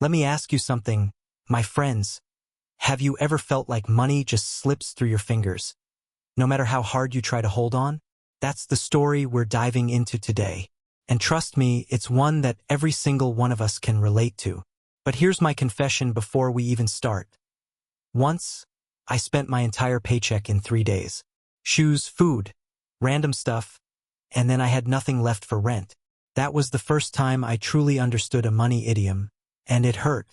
Let me ask you something, my friends. Have you ever felt like money just slips through your fingers, no matter how hard you try to hold on? That's the story we're diving into today. And trust me, it's one that every single one of us can relate to. But here's my confession before we even start. Once, I spent my entire paycheck in 3 days. Shoes, food, random stuff, and then I had nothing left for rent. That was the first time I truly understood a money idiom, and it hurt.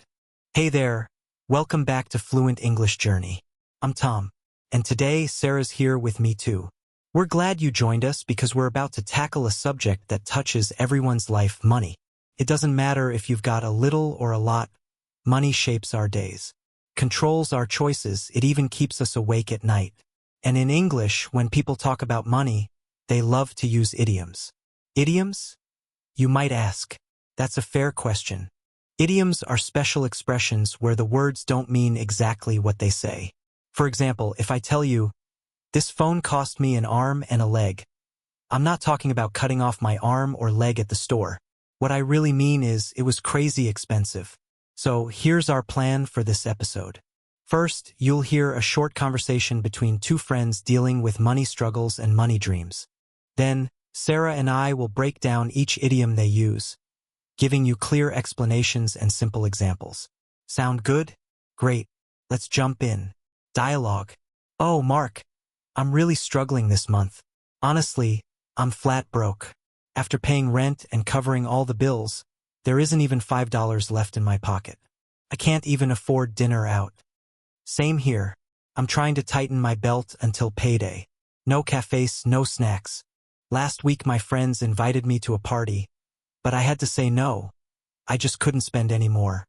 Hey there, welcome back to Fluent English Journey. I'm Tom, and today Sarah's here with me too. We're glad you joined us because we're about to tackle a subject that touches everyone's life, money. It doesn't matter if you've got a little or a lot, money shapes our days, controls our choices, it even keeps us awake at night. And in English, when people talk about money, they love to use idioms. Idioms? You might ask. That's a fair question. Idioms are special expressions where the words don't mean exactly what they say. For example, if I tell you, "This phone cost me an arm and a leg," I'm not talking about cutting off my arm or leg at the store. What I really mean is it was crazy expensive. So here's our plan for this episode. First, you'll hear a short conversation between two friends dealing with money struggles and money dreams. Then, Sarah and I will break down each idiom they use, giving you clear explanations and simple examples. Sound good? Great. Let's jump in. Dialogue. Oh, Mark, I'm really struggling this month. Honestly, I'm flat broke. After paying rent and covering all the bills, there isn't even $5 left in my pocket. I can't even afford dinner out. Same here. I'm trying to tighten my belt until payday. No cafes, no snacks. Last week my friends invited me to a party, but I had to say no. I just couldn't spend any more.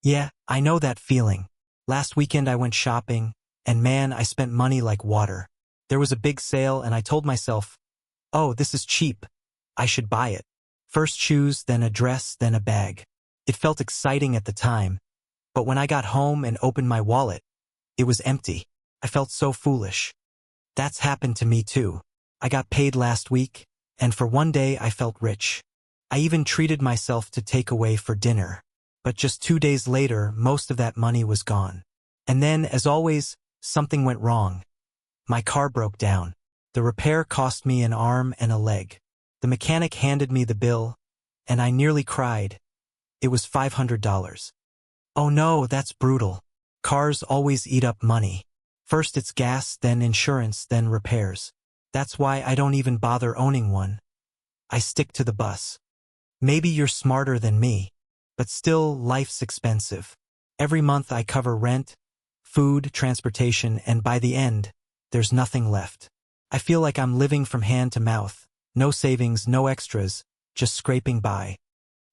Yeah, I know that feeling. Last weekend I went shopping, and man, I spent money like water. There was a big sale and I told myself, oh, this is cheap. I should buy it. First shoes, then a dress, then a bag. It felt exciting at the time, but when I got home and opened my wallet, it was empty. I felt so foolish. That's happened to me too. I got paid last week, and for one day I felt rich. I even treated myself to takeaway for dinner. But just 2 days later, most of that money was gone. And then, as always, something went wrong. My car broke down. The repair cost me an arm and a leg. The mechanic handed me the bill, and I nearly cried. It was $500. Oh no, that's brutal. Cars always eat up money. First it's gas, then insurance, then repairs. That's why I don't even bother owning one. I stick to the bus. Maybe you're smarter than me, but still, life's expensive. Every month I cover rent, food, transportation, and by the end, there's nothing left. I feel like I'm living from hand to mouth. No savings, no extras, just scraping by.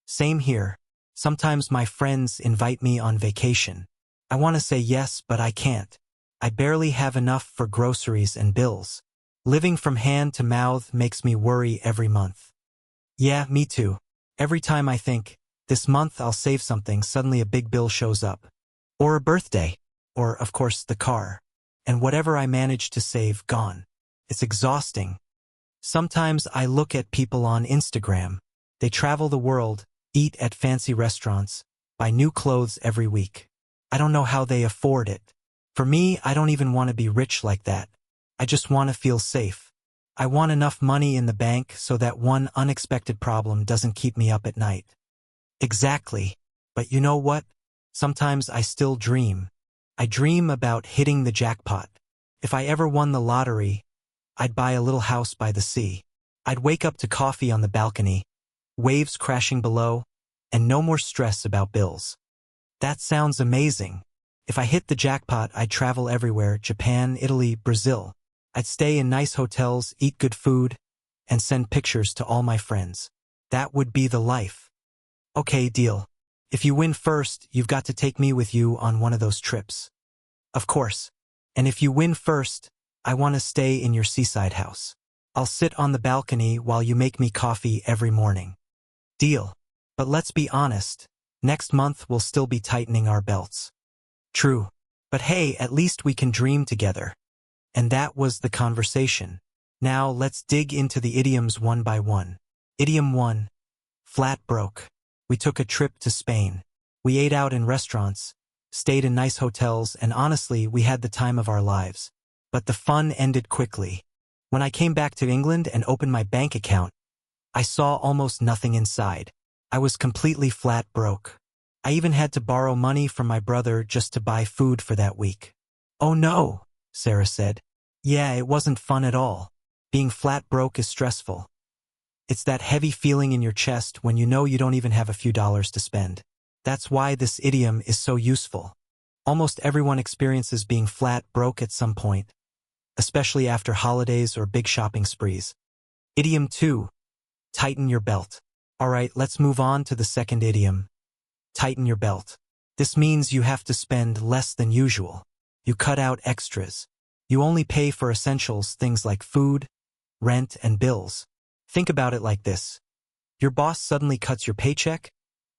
Same here. Sometimes my friends invite me on vacation. I want to say yes, but I can't. I barely have enough for groceries and bills. Living from hand to mouth makes me worry every month. Yeah, me too. Every time I think, this month I'll save something, suddenly a big bill shows up. Or a birthday. Or, of course, the car. And whatever I managed to save, gone. It's exhausting. Sometimes I look at people on Instagram. They travel the world, eat at fancy restaurants, buy new clothes every week. I don't know how they afford it. For me, I don't even want to be rich like that. I just want to feel safe. I want enough money in the bank so that one unexpected problem doesn't keep me up at night. Exactly. But you know what? Sometimes I still dream. I dream about hitting the jackpot. If I ever won the lottery, I'd buy a little house by the sea. I'd wake up to coffee on the balcony, waves crashing below, and no more stress about bills. That sounds amazing. If I hit the jackpot, I'd travel everywhere, Japan, Italy, Brazil. I'd stay in nice hotels, eat good food, and send pictures to all my friends. That would be the life. Okay, deal. If you win first, you've got to take me with you on one of those trips. Of course. And if you win first, I want to stay in your seaside house. I'll sit on the balcony while you make me coffee every morning. Deal. But let's be honest, next month we'll still be tightening our belts. True. But hey, at least we can dream together. And that was the conversation. Now let's dig into the idioms one by one. Idiom 1. Flat broke. We took a trip to Spain. We ate out in restaurants, stayed in nice hotels, and honestly, we had the time of our lives. But the fun ended quickly. When I came back to England and opened my bank account, I saw almost nothing inside. I was completely flat broke. I even had to borrow money from my brother just to buy food for that week. "Oh no," Sarah said. "Yeah, it wasn't fun at all. Being flat broke is stressful. It's that heavy feeling in your chest when you know you don't even have a few dollars to spend. That's why this idiom is so useful. Almost everyone experiences being flat broke at some point, especially after holidays or big shopping sprees. Idiom 2. Tighten your belt. Alright, let's move on to the second idiom. Tighten your belt. This means you have to spend less than usual. You cut out extras. You only pay for essentials, things like food, rent, and bills. Think about it like this. Your boss suddenly cuts your paycheck,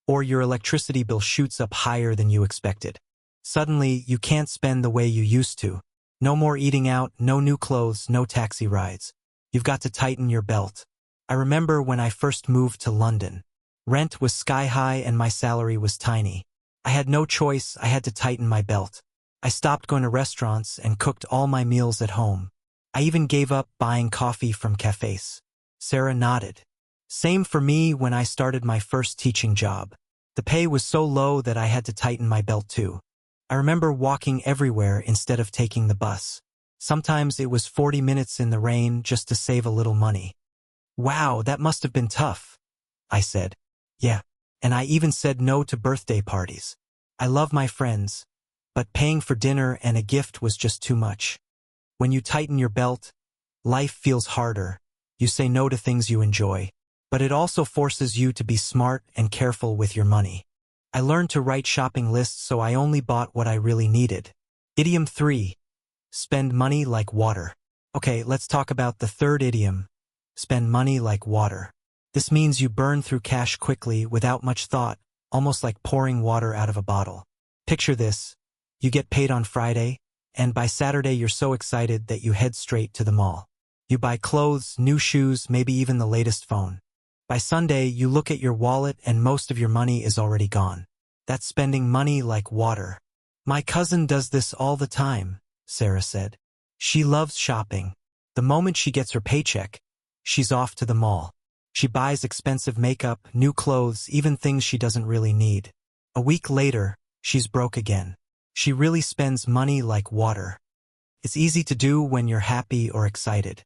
or your electricity bill shoots up higher than you expected. Suddenly, you can't spend the way you used to. No more eating out, no new clothes, no taxi rides. You've got to tighten your belt. I remember when I first moved to London. Rent was sky high and my salary was tiny. I had no choice, I had to tighten my belt. I stopped going to restaurants and cooked all my meals at home. I even gave up buying coffee from cafes. Sarah nodded. Same for me when I started my first teaching job. The pay was so low that I had to tighten my belt too. I remember walking everywhere instead of taking the bus. Sometimes it was 40 minutes in the rain just to save a little money. "Wow, that must have been tough," I said. "Yeah, and I even said no to birthday parties. I love my friends, but paying for dinner and a gift was just too much." When you tighten your belt, life feels harder. You say no to things you enjoy, but it also forces you to be smart and careful with your money. I learned to write shopping lists so I only bought what I really needed. Idiom 3. Spend money like water. Okay, let's talk about the third idiom. Spend money like water. This means you burn through cash quickly without much thought, almost like pouring water out of a bottle. Picture this. You get paid on Friday, and by Saturday you're so excited that you head straight to the mall. You buy clothes, new shoes, maybe even the latest phone. By Sunday, you look at your wallet and most of your money is already gone. That's spending money like water. My cousin does this all the time, Sarah said. She loves shopping. The moment she gets her paycheck, she's off to the mall. She buys expensive makeup, new clothes, even things she doesn't really need. A week later, she's broke again. She really spends money like water. It's easy to do when you're happy or excited.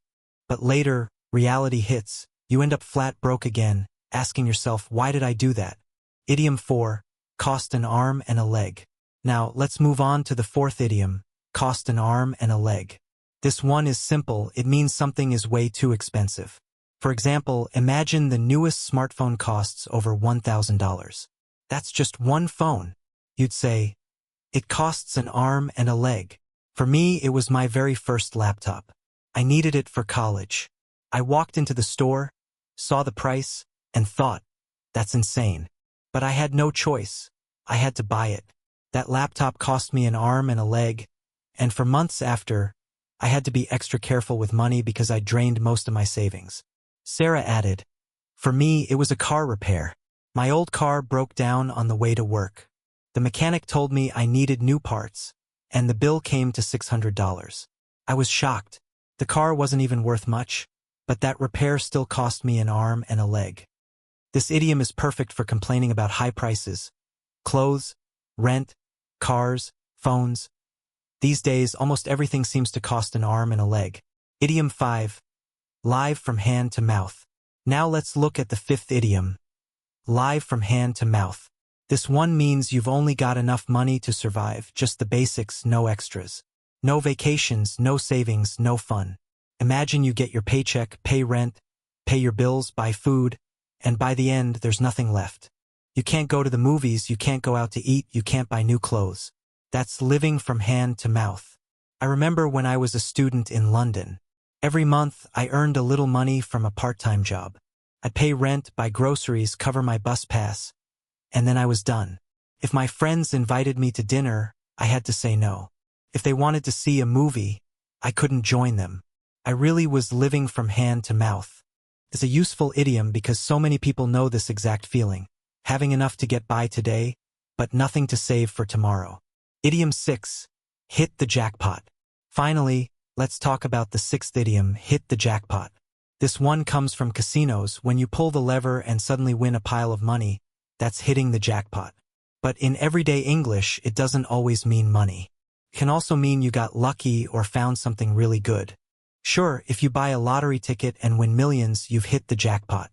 But later, reality hits. You end up flat broke again, asking yourself, why did I do that? Idiom 4. Cost an arm and a leg. Now, let's move on to the fourth idiom. Cost an arm and a leg. This one is simple. It means something is way too expensive. For example, imagine the newest smartphone costs over $1,000. That's just one phone. You'd say, it costs an arm and a leg. For me, it was my very first laptop. I needed it for college. I walked into the store, saw the price, and thought, that's insane. But I had no choice. I had to buy it. That laptop cost me an arm and a leg, and for months after, I had to be extra careful with money because I drained most of my savings. Sarah added, for me, it was a car repair. My old car broke down on the way to work. The mechanic told me I needed new parts, and the bill came to $600. I was shocked. The car wasn't even worth much, but that repair still cost me an arm and a leg. This idiom is perfect for complaining about high prices. Clothes, rent, cars, phones. These days, almost everything seems to cost an arm and a leg. Idiom 5. Live from hand to mouth. Now let's look at the fifth idiom. Live from hand to mouth. This one means you've only got enough money to survive, just the basics, no extras. No vacations, no savings, no fun. Imagine you get your paycheck, pay rent, pay your bills, buy food, and by the end, there's nothing left. You can't go to the movies, you can't go out to eat, you can't buy new clothes. That's living from hand to mouth. I remember when I was a student in London. Every month, I earned a little money from a part-time job. I'd pay rent, buy groceries, cover my bus pass, and then I was done. If my friends invited me to dinner, I had to say no. If they wanted to see a movie, I couldn't join them. I really was living from hand to mouth. It's a useful idiom because so many people know this exact feeling. Having enough to get by today, but nothing to save for tomorrow. Idiom 6. Hit the jackpot. Finally, let's talk about the sixth idiom, hit the jackpot. This one comes from casinos. When you pull the lever and suddenly win a pile of money, that's hitting the jackpot. But in everyday English, it doesn't always mean money. It can also mean you got lucky or found something really good. Sure, if you buy a lottery ticket and win millions, you've hit the jackpot.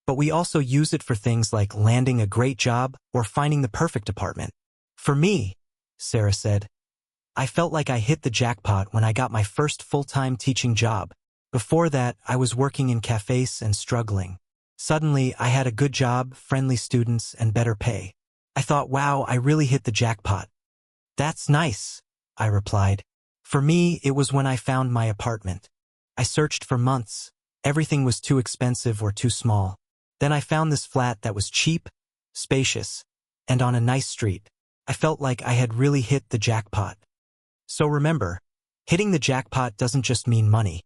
But we also use it for things like landing a great job or finding the perfect apartment. For me, Sarah said, I felt like I hit the jackpot when I got my first full-time teaching job. Before that, I was working in cafes and struggling. Suddenly, I had a good job, friendly students, and better pay. I thought, wow, I really hit the jackpot. That's nice, I replied. For me, it was when I found my apartment. I searched for months. Everything was too expensive or too small. Then I found this flat that was cheap, spacious, and on a nice street. I felt like I had really hit the jackpot. So remember, hitting the jackpot doesn't just mean money.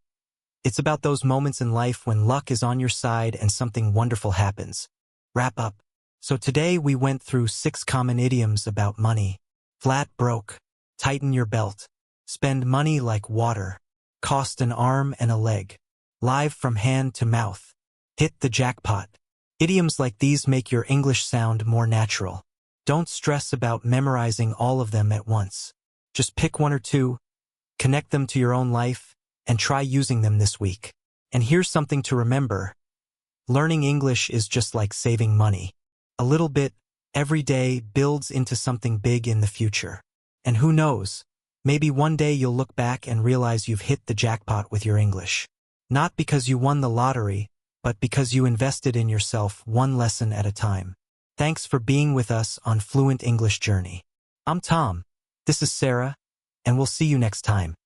It's about those moments in life when luck is on your side and something wonderful happens. Wrap up. So today we went through 6 common idioms about money. Flat broke, tighten your belt, spend money like water, cost an arm and a leg, live from hand to mouth, hit the jackpot. Idioms like these make your English sound more natural. Don't stress about memorizing all of them at once. Just pick 1 or 2, connect them to your own life, and try using them this week. And here's something to remember. Learning English is just like saving money. A little bit, every day, builds into something big in the future. And who knows, maybe one day you'll look back and realize you've hit the jackpot with your English. Not because you won the lottery, but because you invested in yourself one lesson at a time. Thanks for being with us on Fluent English Journey. I'm Tom. This is Sarah, and we'll see you next time.